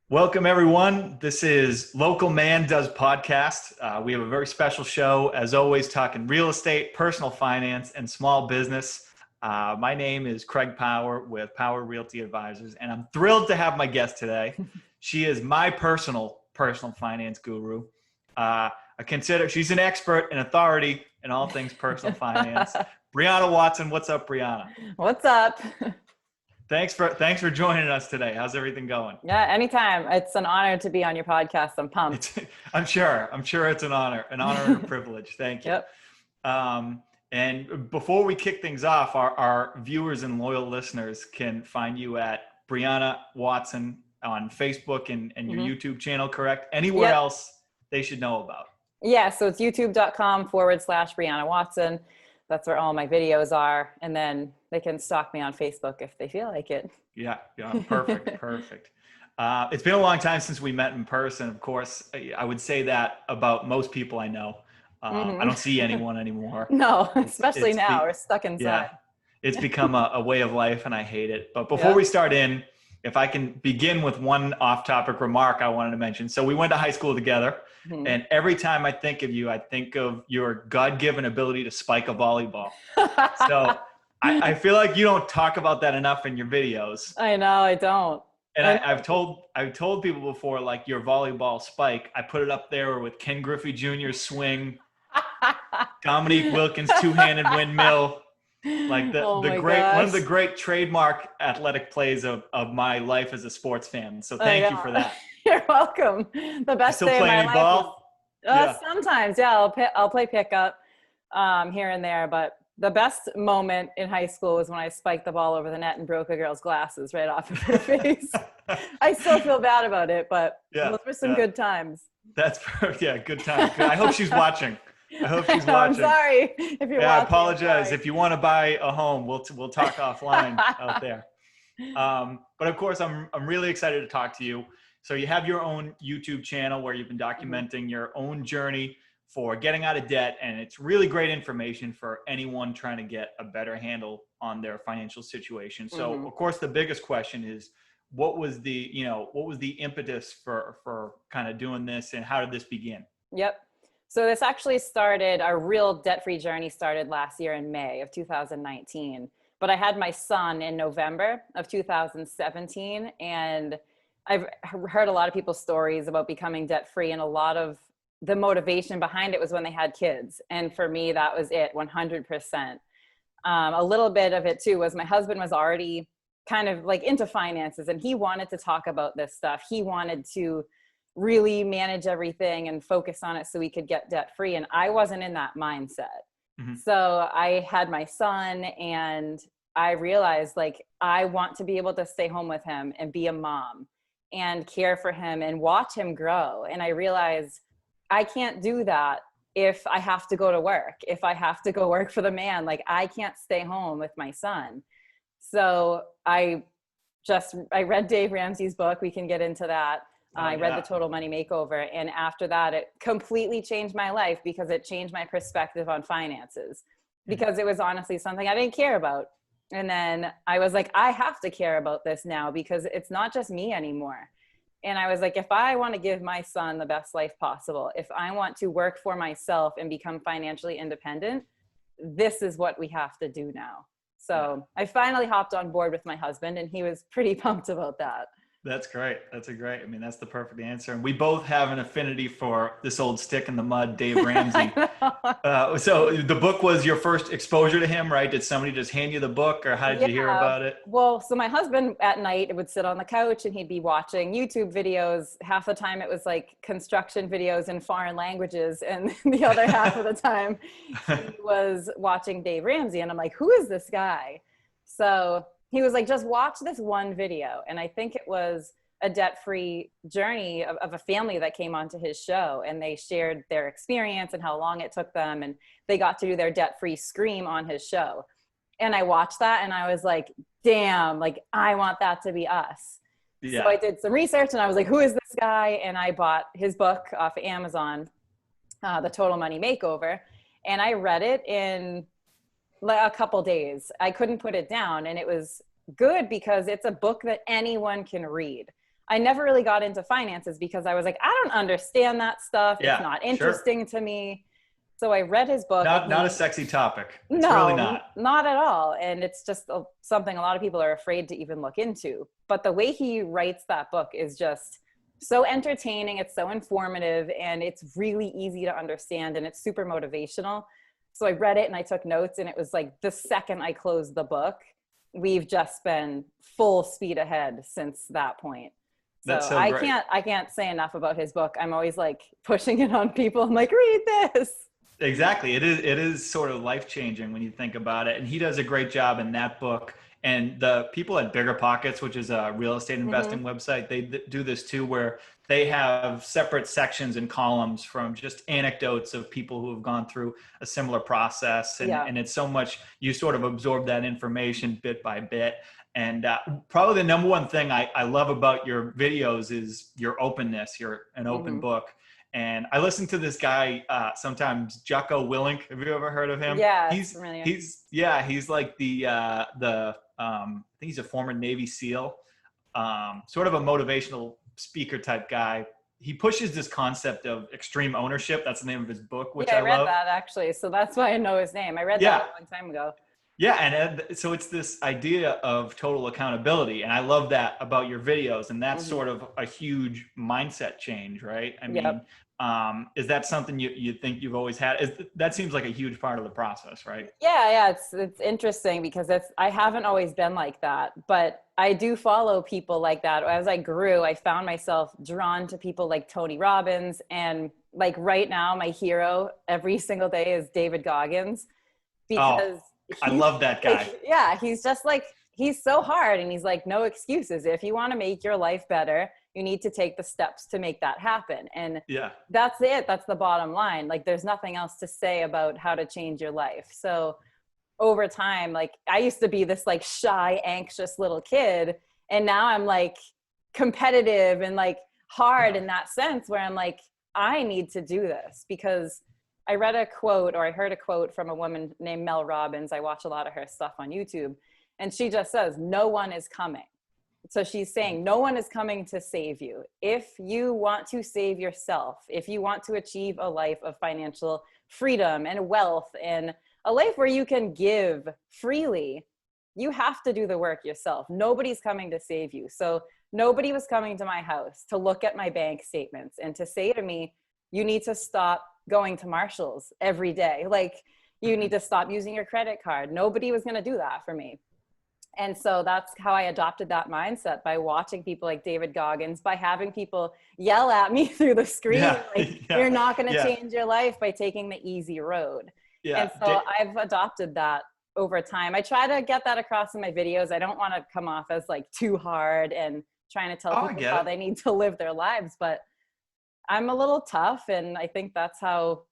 Welcome, everyone. This is Local Man Does Podcast. We have a very special show, as always, talking real estate, personal finance, and small business. My name is Craig Power with Power Realty Advisors, and I'm thrilled to have my guest today. She is my personal finance guru. I consider she's an expert and authority in all things personal finance. Brianna Watson, what's up, Brianna? What's up? Thanks for joining us today. How's everything going? Yeah, anytime. It's an honor to be on your podcast. I'm pumped. I'm sure it's an honor and a privilege. Thank you. Yep. And before we kick things off, our viewers and loyal listeners can find you at Brianna Watson on Facebook and your YouTube channel, correct? Anywhere else they should know about? Yeah, so it's youtube.com/Brianna Watson. That's where all my videos are. And then they can stalk me on Facebook if they feel like it. Yeah, perfect. It's been a long time since we met in person. Of course, I would say that about most people I know. I don't see anyone anymore. No, especially now. We're stuck inside. Yeah, it's become a way of life and I hate it. But before we start in, if I can begin with one off-topic remark I wanted to mention. So we went to high school together. And every time I think of you, I think of your God-given ability to spike a volleyball. So I feel like you don't talk about that enough in your videos. I know, I don't. And I've told people before, like your volleyball spike, I put it up there with Ken Griffey Jr.'s swing, Dominique Wilkins' two-handed windmill, like one of the great trademark athletic plays of my life as a sports fan. So thank you for that. You're welcome. The best day of my life. Ball? Sometimes, I'll play pickup here and there, but the best moment in high school was when I spiked the ball over the net and broke a girl's glasses right off of her face. I still feel bad about it, but those were some good times. That's good times. I hope she's watching. I'm sorry if you're watching. I apologize. If you want to buy a home, we'll talk offline out there. But of course, I'm really excited to talk to you. So you have your own YouTube channel where you've been documenting your own journey for getting out of debt. And it's really great information for anyone trying to get a better handle on their financial situation. So of course, the biggest question is, what was the impetus for kind of doing this and how did this begin? Yep. So this actually started, our real debt-free journey started last year in May of 2019. But I had my son in November of 2017. And I've heard a lot of people's stories about becoming debt-free, and a lot of the motivation behind it was when they had kids. And for me, that was it, 100%. A little bit of it too was my husband was already kind of like into finances, and he wanted to talk about this stuff. He wanted to really manage everything and focus on it so we could get debt-free. And I wasn't in that mindset. So I had my son, and I realized, like, I want to be able to stay home with him and be a mom and care for him and watch him grow. And I realized I can't do that if I have to go to work, if I have to go work for the man. Like, I can't stay home with my son. So I read Dave Ramsey's book. We can get into that. I read The Total Money Makeover. And after that, it completely changed my life because it changed my perspective on finances, because it was honestly something I didn't care about. And then I was like, I have to care about this now because it's not just me anymore. And I was like, if I want to give my son the best life possible, if I want to work for myself and become financially independent, this is what we have to do now. So I finally hopped on board with my husband, and he was pretty pumped about that. That's great. That's the perfect answer. And we both have an affinity for this old stick in the mud, Dave Ramsey. So the book was your first exposure to him, right? Did somebody just hand you the book, or how did you hear about it? Well, so my husband at night would sit on the couch and he'd be watching YouTube videos. Half the time it was like construction videos in foreign languages. And the other half of the time he was watching Dave Ramsey. And I'm like, who is this guy? So he was like, just watch this one video. And I think it was a debt-free journey of a family that came onto his show, and they shared their experience and how long it took them. And they got to do their debt-free scream on his show. And I watched that and I was like, damn, like I want that to be us. Yeah. So I did some research and I was like, who is this guy? And I bought his book off of Amazon, The Total Money Makeover. And I read it in like a couple days. I couldn't put it down, and it was good because it's a book that anyone can read. I never really got into finances because I was like, I don't understand that stuff. It's Yeah, not sure. interesting to me. So I read his book and Not a sexy topic. It's really no, not. not at all. And it's just something a lot of people are afraid to even look into. But the way he writes that book is just so entertaining. It's so informative and it's really easy to understand and it's super motivational. So I read it and I took notes, and it was like the second I closed the book, we've just been full speed ahead since that point. That's So so great. I can't say enough about his book. I'm always like pushing it on people. I'm like, read this. Exactly. It is sort of life changing when you think about it. And he does a great job in that book. And the people at Bigger Pockets, which is a real estate Mm-hmm. investing website, they do this too, where they have separate sections and columns from just anecdotes of people who have gone through a similar process. Yeah. And it's so much, you sort of absorb that information bit by bit. And probably the number one thing I love about your videos is your openness. You're an open Mm-hmm. book. And I listen to this guy sometimes, Jocko Willink. Have you ever heard of him? Yeah, familiar. He's like I think he's a former Navy SEAL, sort of a motivational speaker type guy. He pushes this concept of extreme ownership. That's the name of his book, which Yeah, I I read love. that actually. So that's why I know his name. I read that Yeah, a long time ago. yeah, and so it's this idea of total accountability, and I love that about your videos, and that's Hmm. sort of a huge mindset change, right? I mean, Yep. is that something you think you've always had? That seems like a huge part of the process, right? Yeah, it's interesting because I haven't always been like that, but I do follow people like that. As I grew, I found myself drawn to people like Tony Robbins, and like right now my hero every single day is David Goggins, Oh, because I he's love that like, guy. yeah, he's just like, he's so hard, and he's like, no excuses. If you want to make your life better, you need to take the steps to make that happen. And Yeah, that's it. That's the bottom line. Like, there's nothing else to say about how to change your life. So over time, like, I used to be this like shy, anxious little kid, and now I'm like competitive and like hard yeah. in that sense, where I'm like, I need to do this because I read a quote, or I heard a quote from a woman named Mel Robbins. I watch a lot of her stuff on YouTube, and she just says, no one is coming. So she's saying, no one is coming to save you. If you want to save yourself, if you want to achieve a life of financial freedom and wealth and a life where you can give freely, you have to do the work yourself. Nobody's coming to save you. So nobody was coming to my house to look at my bank statements and to say to me, you need to stop going to Marshall's every day. Like, you need Mhm. to stop using your credit card. Nobody was going to do that for me. And so that's how I adopted that mindset, by watching people like David Goggins, by having people yell at me through the screen, Yeah, like, yeah, you're not going to yeah, change your life by taking the easy road. yeah. And so I've adopted that over time. I try to get that across in my videos. I don't want to come off as like too hard and trying to tell Oh, I people get how it. they need to live their lives, but I'm a little tough. And I think that's how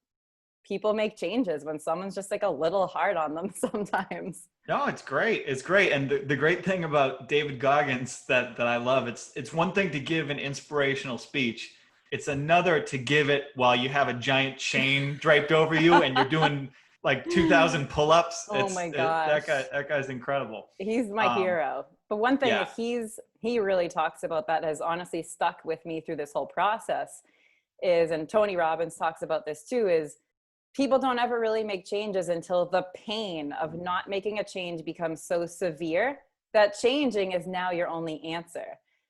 people make changes, when someone's just like a little hard on them sometimes. No, it's great. It's great. And the great thing about David Goggins that I love, it's one thing to give an inspirational speech. It's another to give it while you have a giant chain draped over you and you're doing like 2,000 pull-ups. Oh my That gosh. guy's incredible. He's my Um, hero. But one thing yeah. that he really talks about that has honestly stuck with me through this whole process is, and Tony Robbins talks about this too, is people don't ever really make changes until the pain of not making a change becomes so severe that changing is now your only answer.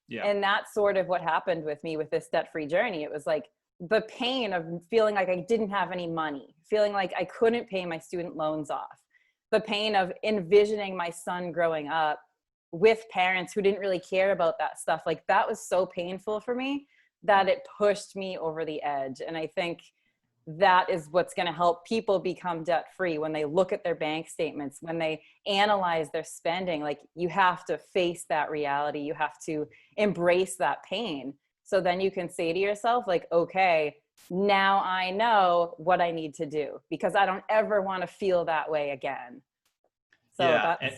Yeah. And that's sort of what happened with me with this debt-free journey. It was like the pain of feeling like I didn't have any money, feeling like I couldn't pay my student loans off, the pain of envisioning my son growing up with parents who didn't really care about that stuff. Like, that was so painful for me that it pushed me over the edge. And I think that is what's going to help people become debt free. When they look at their bank statements, when they analyze their spending, like, you have to face that reality. You have to embrace that pain. So then you can say to yourself, like, okay, now I know what I need to do, because I don't ever want to feel that way again. So Yeah. that's,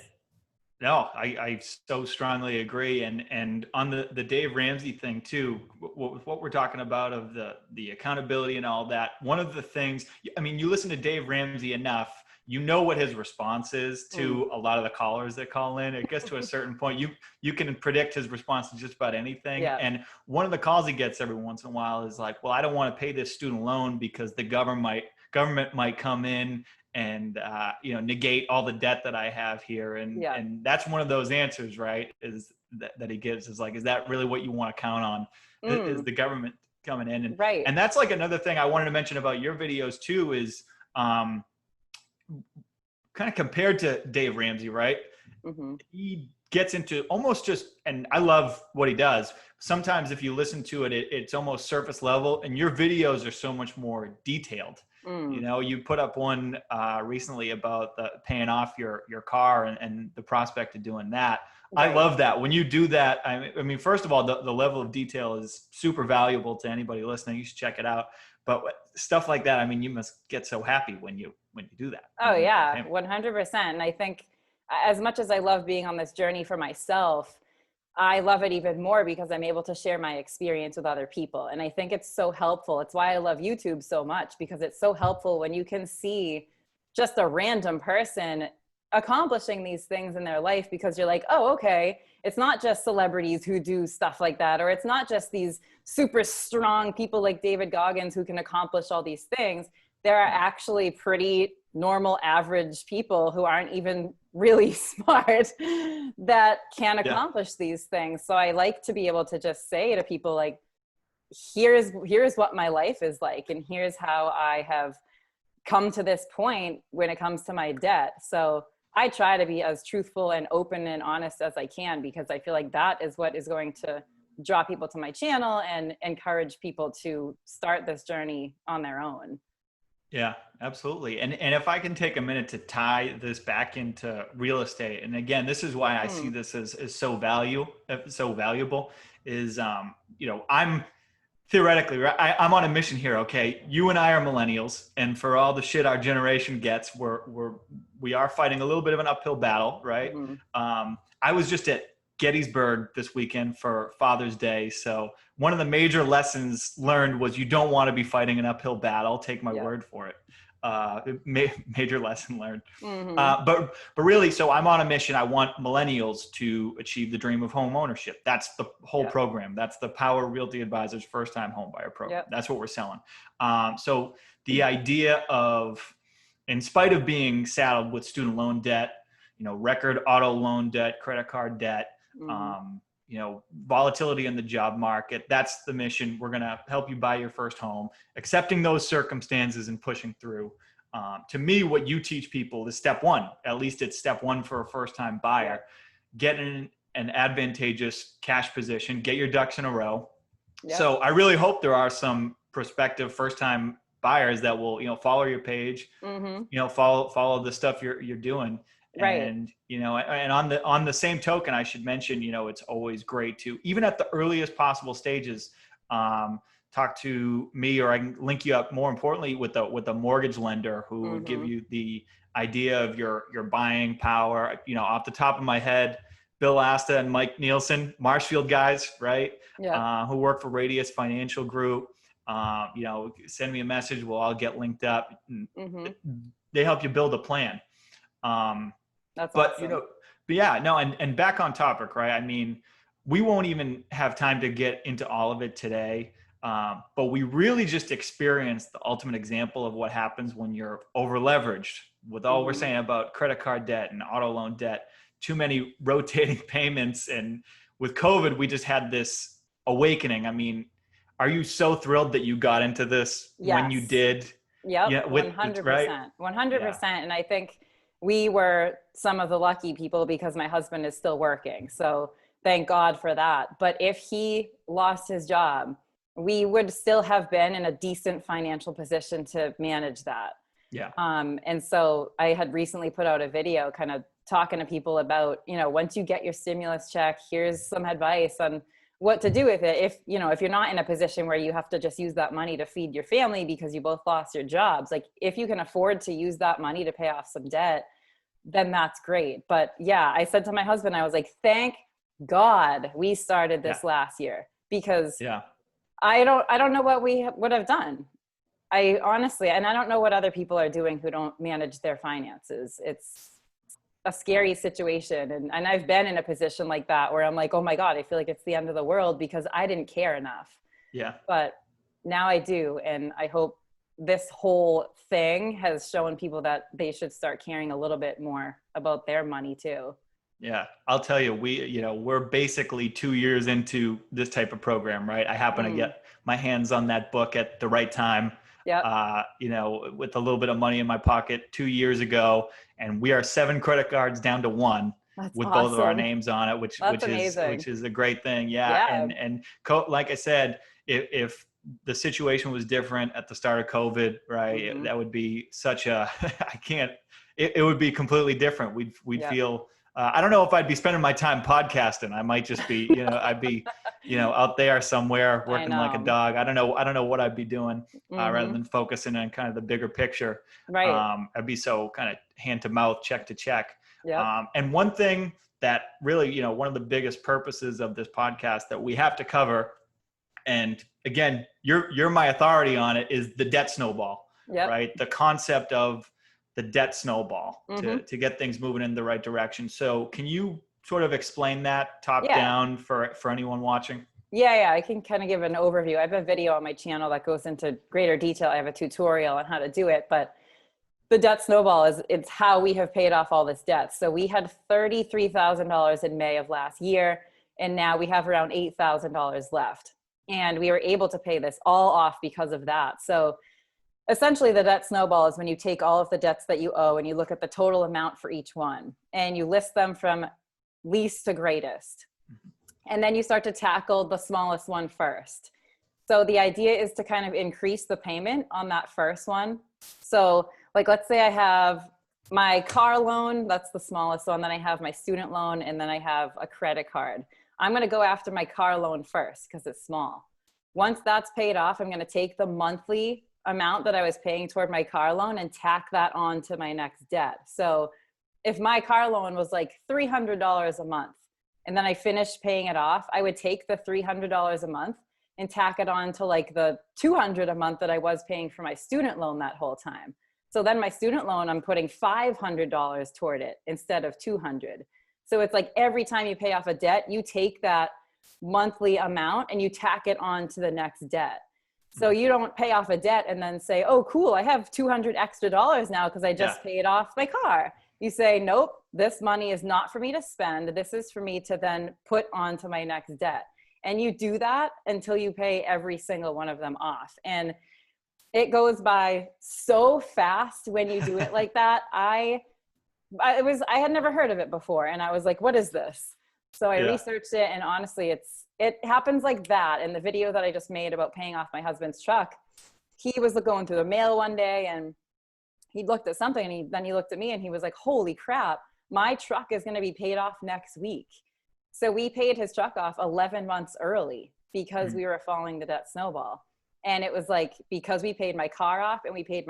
No, I so strongly agree. And on the Dave Ramsey thing too, what we're talking about of the accountability and all that, one of the things, I mean, you listen to Dave Ramsey enough, you know what his response is to a lot of the callers that call in. It gets to a certain point, you can predict his response to just about anything. Yeah. And one of the calls he gets every once in a while is like, well, I don't want to pay this student loan because the government might come in and negate all the debt that I have here. And that's one of those answers, right? Is that he gives is like, is that really what you want to count on? Is the government coming in? And that's like another thing I wanted to mention about your videos too is kind of compared to Dave Ramsey, right? He gets into almost just, and I love what he does. Sometimes if you listen to it, it's almost surface level, and your videos are so much more detailed. You know, you put up one recently about paying off your car and the prospect of doing that. I love that. When you do that, I mean, first of all, the level of detail is super valuable to anybody listening. You should check it out. But stuff like that, I mean, you must get so happy when you do that. Oh yeah, 100%. And I think as much as I love being on this journey for myself, I love it even more because I'm able to share my experience with other people. And I think it's so helpful. It's why I love YouTube so much, because it's so helpful when you can see just a random person accomplishing these things in their life, because you're like, oh, okay, it's not just celebrities who do stuff like that, or it's not just these super strong people like David Goggins who can accomplish all these things. There are actually pretty normal, average people who aren't even really smart that can accomplish these things. So I like to be able to just say to people, like, here's what my life is like, and here's how I have come to this point when it comes to my debt. So I try to be as truthful and open and honest as I can, because I feel like that is what is going to draw people to my channel and encourage people to start this journey on their own. Yeah, absolutely. And if I can take a minute to tie this back into real estate, and again, this is why I see this as so valuable is, I'm theoretically, right, I'm on a mission here. Okay. You and I are millennials, and for all the shit our generation gets, we are fighting a little bit of an uphill battle. Right. I was just at Gettysburg this weekend for Father's Day. So one of the major lessons learned was you don't want to be fighting an uphill battle. Take my word for it. Major lesson learned. But really, so I'm on a mission. I want millennials to achieve the dream of home ownership. That's the whole program. That's the Power Realty Advisors first time home buyer program. That's what we're selling. So the idea of, in spite of being saddled with student loan debt, record auto loan debt, credit card debt, volatility in the job market. That's the mission. We're going to help you buy your first home, accepting those circumstances and pushing through. To me, what you teach people is step one. At least it's step one for a first-time buyer. Get in an advantageous cash position, get your ducks in a row. So I really hope there are some prospective first-time buyers that will, follow your page, follow the stuff you're doing. And, and on the same token, I should mention, it's always great to, even at the earliest possible stages, talk to me, or I can link you up, more importantly, with a mortgage lender who would give you the idea of your buying power. Off the top of my head, Bill Asta and Mike Nielsen, Marshfield guys, right? Who work for Radius Financial Group. Send me a message. We'll all get linked up. They help you build a plan. That's awesome. And back on topic, right? I mean, we won't even have time to get into all of it today. But we really just experienced the ultimate example of what happens when you're over leveraged with all we're saying about credit card debt and auto loan debt, too many rotating payments. And with COVID, we just had this awakening. I mean, are you so thrilled that you got into this when you did? Yep. 100%. Right? 100%. And I think we were some of the lucky people because my husband is still working. So thank God for that. But if he lost his job, we would still have been in a decent financial position to manage that. And so I had recently put out a video kind of talking to people about, once you get your stimulus check, here's some advice on what to do with it. If you're not in a position where you have to just use that money to feed your family because you both lost your jobs, like if you can afford to use that money to pay off some debt, then that's great. But I said to my husband, I was like, thank God we started this last year, because I don't know what we would have done. I honestly, and I don't know what other people are doing who don't manage their finances. It's a scary situation. And I've been in a position like that where I'm like, oh my God, I feel like it's the end of the world because I didn't care enough. Yeah. But now I do. And I hope this whole thing has shown people that they should start caring a little bit more about their money too. Yeah, I'll tell you, we're basically 2 years into this type of program, right? I happen to Mm, get my hands on that book at the right time, yep. with a little bit of money in my pocket 2 years ago, and we are 7 credit cards down to 1 That's with both of our awesome. names on it, which That's which amazing. is a great thing. Yeah, Yeah. and like I said, if the situation was different at the start of COVID, right, Hmm. that would be such a I can't. It would be completely different. We'd Yep. feel. I don't know if I'd be spending my time podcasting. I might just be, I'd be, out there somewhere I working like a know. dog. I don't know. I don't know what I'd be doing rather Hmm. than focusing on kind of the bigger picture. Right. I'd be so kind of hand to mouth, check to check. Yep. And one thing that really, one of the biggest purposes of this podcast that we have to cover, and again, you're my authority on it, is the debt snowball, Yep. right? The concept of the debt snowball Hmm. to get things moving in the right direction. So can you sort of explain that top Yeah. down for anyone watching? Yeah. I can kind of give an overview. I have a video on my channel that goes into greater detail. I have a tutorial on how to do it, but the debt snowball it's how we have paid off all this debt. So we had $33,000 in May of last year, and now we have around $8,000 left. And we were able to pay this all off because of that. So essentially the debt snowball is when you take all of the debts that you owe and you look at the total amount for each one and you list them from least to greatest. And then you start to tackle the smallest one first. So the idea is to kind of increase the payment on that first one. So like, let's say I have my car loan, that's the smallest one. Then I have my student loan, and then I have a credit card. I'm going to go after my car loan first because it's small. Once that's paid off, I'm going to take the monthly amount that I was paying toward my car loan and tack that on to my next debt. So if my car loan was like $300 a month and then I finished paying it off, I would take the $300 a month and tack it on to like the $200 a month that I was paying for my student loan that whole time. So then my student loan, I'm putting $500 toward it instead of $200. So it's like every time you pay off a debt, you take that monthly amount and you tack it on to the next debt. So you don't pay off a debt and then say, oh, cool, I have $200 extra now because I just paid off my car. You say, nope, this money is not for me to spend. This is for me to then put onto my next debt. And you do that until you pay every single one of them off. And it goes by so fast when you do it like that. I had never heard of it before. And I was like, what is this? So I Yeah. researched it, and honestly, it happens like that. In the video that I just made about paying off my husband's truck, he was going through the mail one day and he looked at something, and then he looked at me and he was like, holy crap, my truck is going to be paid off next week. So we paid his truck off 11 months early because we were following the debt snowball. And it was like, because we paid my car off and we paid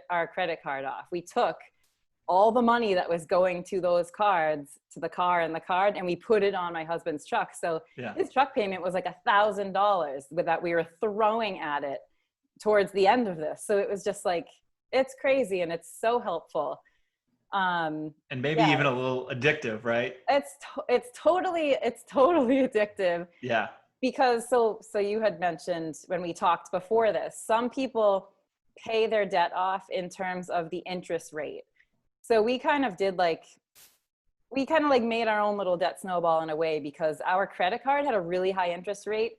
our credit card off, we took all the money that was going to those cards, to the car and the card, and we put it on my husband's truck. So his truck payment was like $1,000 that we were throwing at it towards the end of this. So it was just like, it's crazy, and it's so helpful. And maybe even a little addictive, right? It's totally addictive. Yeah. Because so you had mentioned when we talked before this, some people pay their debt off in terms of the interest rate. So we kind of made our own little debt snowball in a way, because our credit card had a really high interest rate,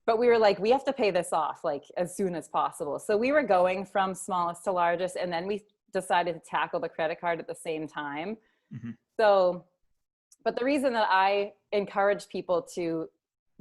but we were like, we have to pay this off like as soon as possible. So we were going from smallest to largest, and then we decided to tackle the credit card at the same time. Mm-hmm. So, but the reason that I encourage people to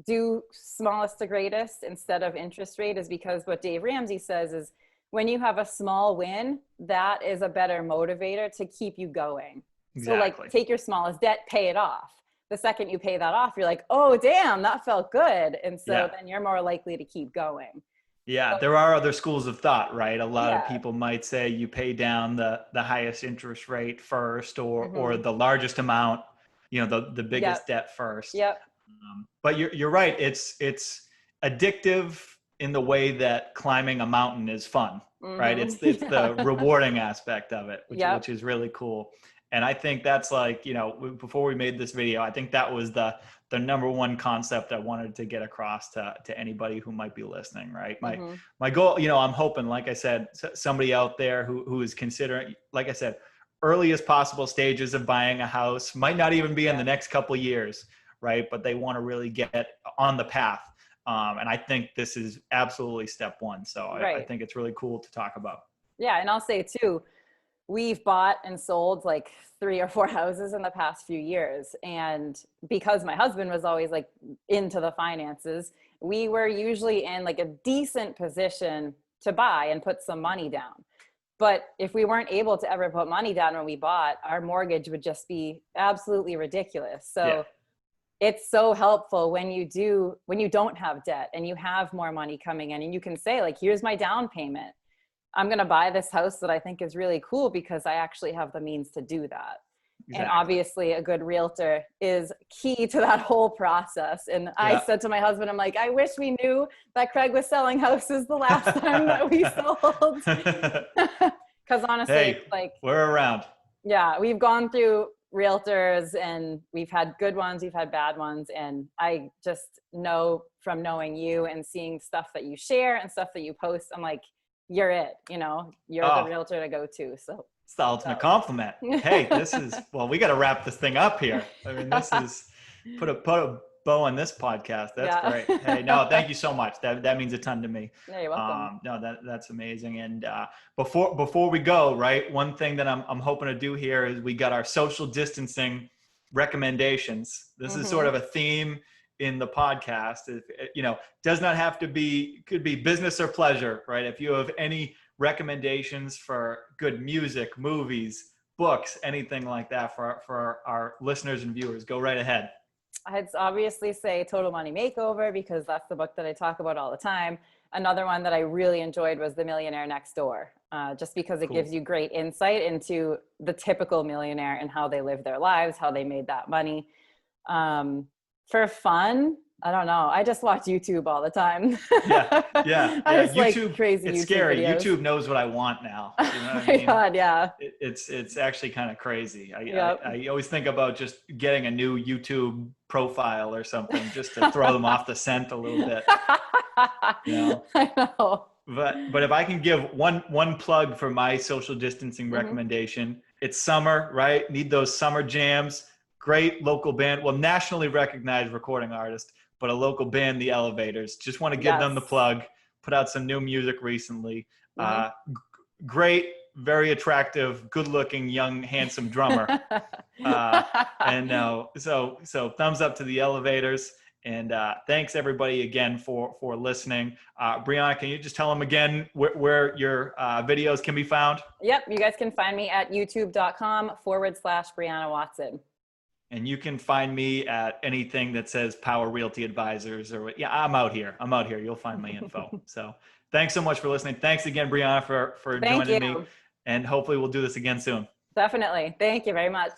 do smallest to greatest instead of interest rate is because what Dave Ramsey says is, when you have a small win, that is a better motivator to keep you going. Exactly. So like, take your smallest debt, pay it off. The second you pay that off, you're like, oh, damn, that felt good. And so then you're more likely to keep going. Yeah, So, there are other schools of thought, right? A lot of people might say you pay down the highest interest rate first, or the largest amount, the biggest debt first. Yep. But you're right. It's addictive in the way that climbing a mountain is fun, right? It's the rewarding aspect of it, which is really cool. And I think that's like, before we made this video, I think that was the number one concept I wanted to get across to anybody who might be listening, right? My goal, I'm hoping, like I said, somebody out there who is considering, like I said, earliest possible stages of buying a house, might not even be in the next couple of years, right? But they want to really get on the path. And I think this is absolutely step one. So I think it's really cool to talk about. Yeah. And I'll say too, we've bought and sold like 3 or 4 houses in the past few years. And because my husband was always like into the finances, we were usually in like a decent position to buy and put some money down. But if we weren't able to ever put money down when we bought, our mortgage would just be absolutely ridiculous. So it's so helpful when you don't have debt and you have more money coming in and you can say like, here's my down payment. I'm going to buy this house that I think is really cool because I actually have the means to do that. Exactly. And obviously a good realtor is key to that whole process. And I said to my husband, I'm like, I wish we knew that Craig was selling houses the last time that we sold. Because honestly, we're around. Yeah, we've gone through realtors and we've had good ones, we've had bad ones. And I just know from knowing you and seeing stuff that you share and stuff that you post, I'm like, you're it, you're the realtor to go to. So it's the ultimate compliment. Hey, we got to wrap this thing up here. I mean, this is put a bow on this podcast. That's great. Hey, no, thank you so much. That means a ton to me. Yeah, you're welcome. No, that's amazing. And before we go, right, one thing that I'm hoping to do here is we got our social distancing recommendations. This is sort of a theme in the podcast. Does not have to be, could be business or pleasure, right? If you have any recommendations for good music, movies, books, anything like that for our listeners and viewers, go right ahead. I'd obviously say Total Money Makeover because that's the book that I talk about all the time. Another one that I really enjoyed was The Millionaire Next Door, just because it gives you great insight into the typical millionaire and how they live their lives, how they made that money. For fun, I don't know. I just watch YouTube all the time. Yeah. I just YouTube, like crazy it's YouTube scary. videos. YouTube knows what I want now. You know what I mean? God, yeah. It's actually kind of crazy. I always think about just getting a new YouTube profile or something just to throw them off the scent a little bit. I know. But if I can give one plug for my social distancing recommendation, it's summer, right? Need those summer jams. Great local band, nationally recognized recording artist, but a local band, The Elevators. Just want to give them the plug. Put out some new music recently. Great, very attractive, good-looking, young, handsome drummer. So thumbs up to The Elevators. And thanks everybody again for listening. Brianna, can you just tell them again where your videos can be found? Yep, you guys can find me at youtube.com/Brianna Watson. And you can find me at anything that says Power Realty Advisors I'm out here. You'll find my info. So thanks so much for listening. Thanks again, Brianna, for joining me. And hopefully we'll do this again soon. Definitely. Thank you very much.